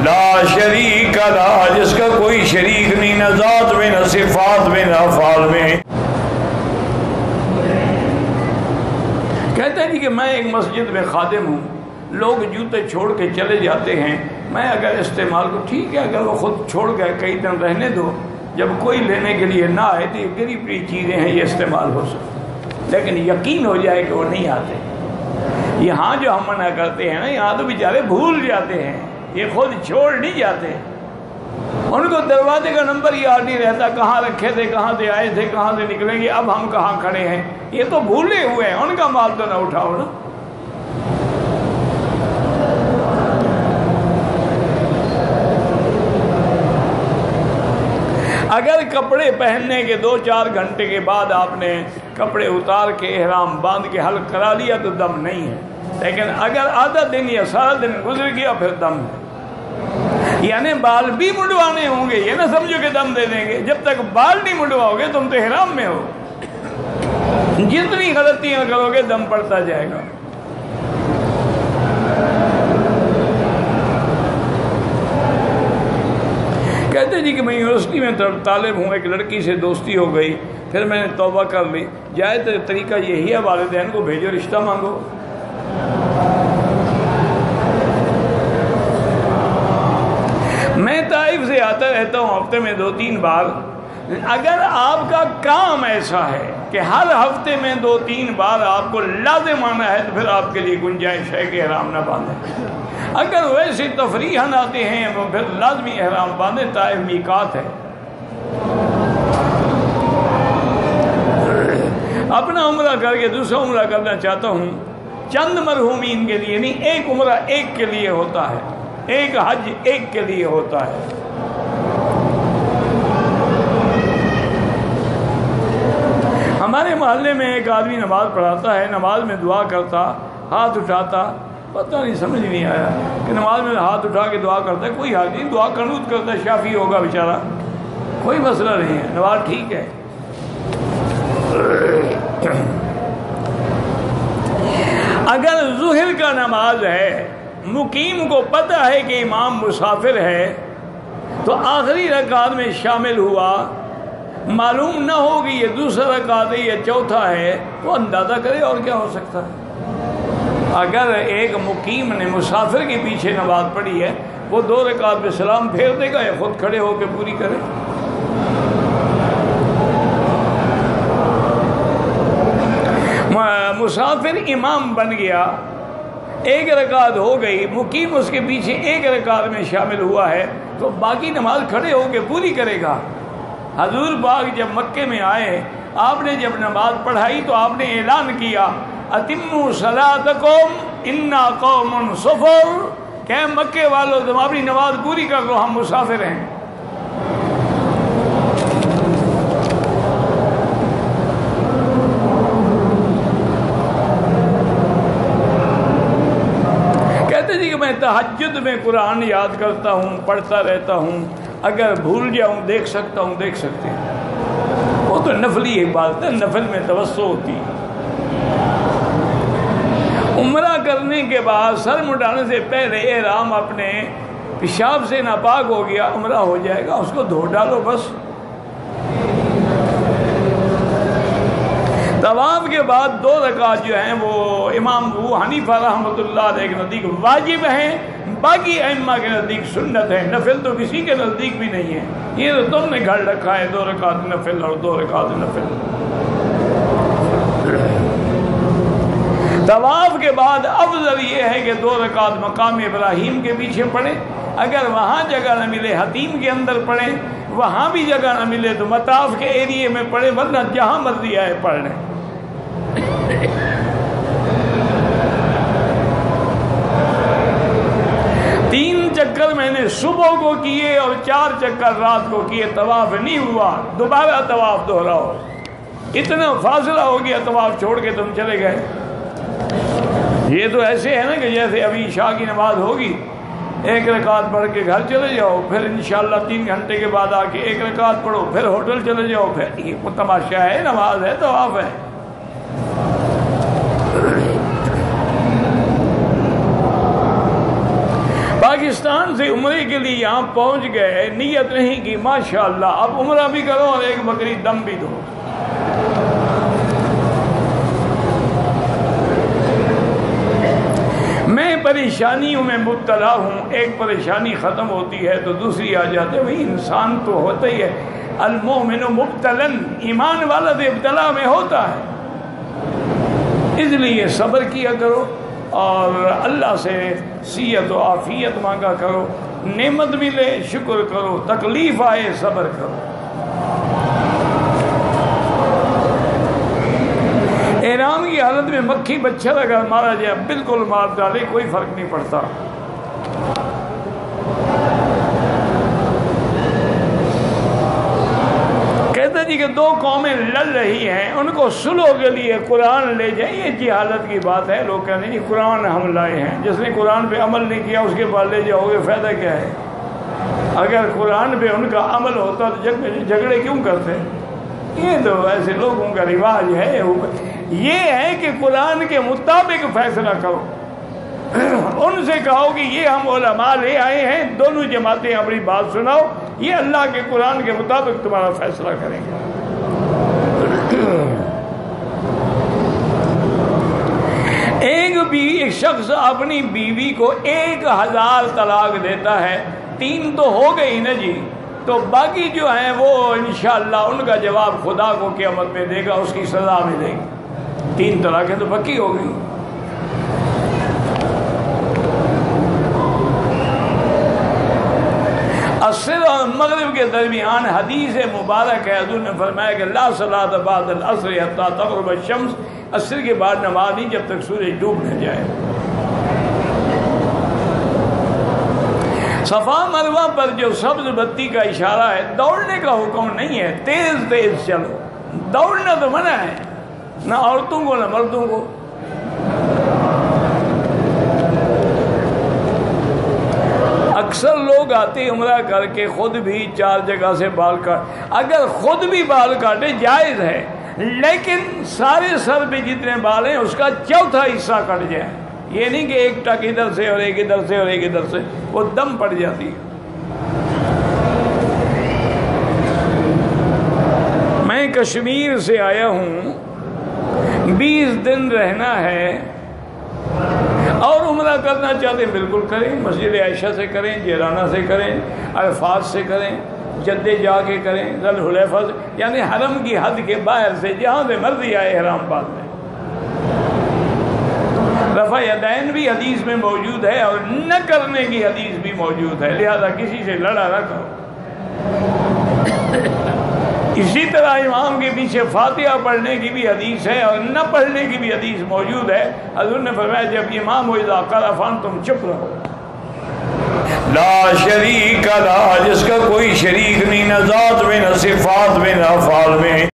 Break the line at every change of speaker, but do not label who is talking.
لا شریک لہ، جس کا کوئی شریک نہیں، نہ ذات میں، نہ صفات میں، نہ افعال میں۔ کہتے ہیں کہ میں ایک مسجد میں خادم ہوں، لوگ جوتے چھوڑ کے چلے جاتے ہیں، میں اگر استعمال کو ٹھیک ہے، اگر وہ خود چھوڑ گئے کئی دن رہنے دو، جب کوئی لینے کے لیے نہ آئے تو یہ گری پڑی چیزیں ہیں، یہ استعمال ہو سکتی، لیکن یقین ہو جائے کہ وہ نہیں آتے۔ یہاں جو ہم منع کرتے ہیں نا، یہاں تو بیچارے بھول جاتے ہیں، یہ خود چھوڑ نہیں جاتے، ان کو دروازے کا نمبر یاد نہیں رہتا، کہاں رکھے تھے، کہاں سے آئے تھے، کہاں سے نکلیں گے، اب ہم کہاں کھڑے ہیں، یہ تو بھولے ہوئے ہیں، ان کا مال تو نہ اٹھاؤ نا۔ اگر کپڑے پہننے کے 2-4 گھنٹے کے بعد آپ نے کپڑے اتار کے احرام باندھ کے حلق کرا لیا تو دم نہیں ہے، لیکن اگر آدھا دن یا سارا دن گزر گیا پھر دم ہے، یعنی بال بھی منڈوانے ہوں گے، یہ نہ سمجھو کہ دم دے دیں گے، جب تک بال نہیں منڈواؤ گے تم تو احرام میں ہو، جتنی غلطیاں کرو گے دم پڑتا جائے گا۔ کہتے جی کہ میں یونیورسٹی میں طالب ہوں، ایک لڑکی سے دوستی ہو گئی، پھر میں نے توبہ کر لی، جائز طریقہ یہی ہے والدین کو بھیجو رشتہ مانگو۔ میں طائف سے آتا رہتا ہوں ہفتے میں 2-3 بار، اگر آپ کا کام ایسا ہے کہ ہر ہفتے میں 2-3 بار آپ کو لازم آنا ہے تو پھر آپ کے لیے گنجائش ہے کہ احرام نہ باندھیں، اگر ویسے تفریحاً آتے ہیں تو پھر لازمی احرام باندھیں، طائف میقات ہے۔ اپنا عمرہ کر کے دوسرا عمرہ کرنا چاہتا ہوں، چند مرحومین کے لیے نہیں، ایک عمرہ ایک کے لیے ہوتا ہے، ایک حج ایک کے لیے ہوتا ہے۔ ہمارے محلے میں ایک آدمی نماز پڑھاتا ہے، نماز میں دعا کرتا، ہاتھ اٹھاتا، پتہ نہیں سمجھ نہیں آیا کہ نماز میں ہاتھ اٹھا کے دعا کرتا ہے، کوئی حال نہیں، دعا قنوت کرتا ہے، شافی ہوگا بیچارہ، کوئی مسئلہ نہیں ہے، نماز ٹھیک ہے۔ اگر ظہر کا نماز ہے، مقیم کو پتہ ہے کہ امام مسافر ہے، تو آخری رکعت میں شامل ہوا، معلوم نہ ہوگی یہ دوسرا رکعت ہے یا چوتھا ہے، تو اندازہ کرے اور کیا ہو سکتا ہے۔ اگر ایک مقیم نے مسافر کے پیچھے نماز پڑھی ہے، وہ 2 رکعت پہ سلام پھیر دے گا یا خود کھڑے ہو کے پوری کرے۔ مسافر امام بن گیا، 1 رکعت ہو گئی، مقیم اس کے پیچھے 1 رکعت میں شامل ہوا ہے، تو باقی نماز کھڑے ہو کے پوری کرے گا۔ حضور پاک جب مکے میں آئے، آپ نے جب نماز پڑھائی تو آپ نے اعلان کیا، اتموا صلاتکم انا قوم سفر، کہ مکے والوں تم اپنی نماز پوری کر لو، ہم مسافر ہیں۔ کہتے جی کہ میں تہجد میں قرآن یاد کرتا ہوں، پڑھتا رہتا ہوں، اگر بھول جاؤں دیکھ سکتا ہوں، دیکھ سکتے ہیں، وہ تو نفلی عبادت ہے، نفل میں توسع ہوتی ہے۔ عمرہ کرنے کے بعد سر مڈانے سے پہلے احرام اپنے پیشاب سے ناپاک ہو گیا، عمرہ ہو جائے گا، اس کو دھو ڈالو بس۔ طواف کے بعد 2 رکعت جو ہیں وہ امام ابو حنیفہ رحمۃ اللہ علیہ کے نزدیک واجب ہیں، باقی ائمہ کے نزدیک سنت ہے، نفل تو کسی کے نزدیک بھی نہیں ہے، یہ تو تم نے گھڑ رکھا ہے 2 رکعت نفل اور 2 رکعت نفل۔ طواف کے بعد افضل یہ ہے کہ 2 رکعت مقام ابراہیم کے پیچھے پڑھیں، اگر وہاں جگہ نہ ملے حتیم کے اندر پڑھیں، وہاں بھی جگہ نہ ملے تو مطاف کے ایریے میں پڑھیں، ورنہ جہاں مرضی آئے پڑھ لیں۔ چکر میں نے صبح کو کیے اور 4 چکر رات کو کیے، طواف نہیں ہوا، دوبارہ طواف دہراؤ، اتنا فاصلہ ہو گیا طواف چھوڑ کے تم چلے گئے۔ یہ تو ایسے ہے نا کہ جیسے ابھی عشاء کی نماز ہوگی، 1 رکعت پڑھ کے گھر چلے جاؤ، پھر انشاءاللہ 3 گھنٹے کے بعد آ کے 1 رکعت پڑھو، پھر ہوٹل چلے جاؤ، پھر یہ تماشا ہے، نماز ہے، طواف ہے۔ باقی پاکستان سے عمرے کے لیے یہاں پہنچ گئے، نیت نہیں کی، ماشاءاللہ اب عمرہ بھی کرو اور ایک بکری دم بھی دو۔ میں پریشانیوں میں مبتلا ہوں، ایک پریشانی ختم ہوتی ہے تو دوسری آ جاتے، وہی انسان تو ہوتا ہی ہے، المؤمن مبتلن، ایمان والا تو ابتلا میں ہوتا ہے، اس لیے صبر کیا کرو اور اللہ سے صحت و عافیت مانگا کرو، نعمت ملے شکر کرو، تکلیف آئے صبر کرو۔ احرام کی حالت میں مکھی مچھر اگر مارا جائے بالکل مار ڈالے، کوئی فرق نہیں پڑتا۔ کہتا جی کہ دو قومیں لڑ رہی ہیں، ان کو صلح کے لیے قرآن لے جائیں، یہ جہالت کی بات ہے۔ لوگ کہتے ہیں جی قرآن ہم لائے ہیں، جس نے قرآن پہ عمل نہیں کیا اس کے بعد لے جاؤ گے، فائدہ کیا ہے؟ اگر قرآن پہ ان کا عمل ہوتا تو جھگڑے کیوں کرتے؟ یہ تو ایسے لوگوں کا رواج ہے۔ یہ ہے کہ قرآن کے مطابق فیصلہ کرو، ان سے کہو کہ یہ ہم علماء لے آئے ہیں، دونوں جماعتیں اپنی بات سناؤ، یہ اللہ کے قرآن کے مطابق تمہارا فیصلہ کریں گے۔ ایک شخص اپنی بیوی کو 1000 طلاق دیتا ہے، 3 تو ہو گئی نا جی، تو باقی جو ہیں وہ انشاءاللہ ان کا جواب خدا کو قیامت میں دے گا، اس کی سزا ملے گی۔ 3 طلاقیں تو پکی ہو گئی۔ عصر اور مغرب کے درمیان حدیث مبارک ہے، حضور نے فرمایا کہ لا صلاۃ بعد العصر حتی تغرب الشمس، عصر کے بعد نماز نہیں جب تک سورج ڈوب نہ جائے۔ صفا مروہ پر جو سبز بتی کا اشارہ ہے، دوڑنے کا حکم نہیں ہے، تیز تیز چلو، دوڑنا تو منع ہے، نہ عورتوں کو نہ مردوں کو۔ اکثر لوگ آتے عمرہ کر کے خود بھی 4 جگہ سے بال کاٹ، اگر خود بھی بال کاٹے جائز ہے، لیکن سارے سر پہ جتنے بال ہیں اس کا چوتھا حصہ کٹ جائے، یہ نہیں کہ ایک ٹک ادھر سے اور ایک ادھر سے اور ایک ادھر سے، وہ دم پڑ جاتی ہے۔ میں کشمیر سے آیا ہوں، 20 دن رہنا ہے اور عمرہ کرنا چاہتے ہیں بالکل کریں، مسجد عائشہ سے کریں، جیرانہ سے کریں، عرفات سے کریں، جدے جا کے کریں، ذل حلیفہ سے، یعنی حرم کی حد کے باہر سے جہاں سے مرضی آئے احرام باندھ لیں۔ رفع یدین بھی حدیث میں موجود ہے اور نہ کرنے کی حدیث بھی موجود ہے، لہذا کسی سے لڑا نہ کرو۔ اسی طرح امام کے پیچھے فاتحہ پڑھنے کی بھی حدیث ہے اور نہ پڑھنے کی بھی حدیث موجود ہے۔ حضور نے فرمایا جب امام ہو اذا قرأ فانتم چپ رہو۔ لا شریک لا، جس کا کوئی شریک نہیں، نہ ذات میں نہ صفات میں نہ افعال میں۔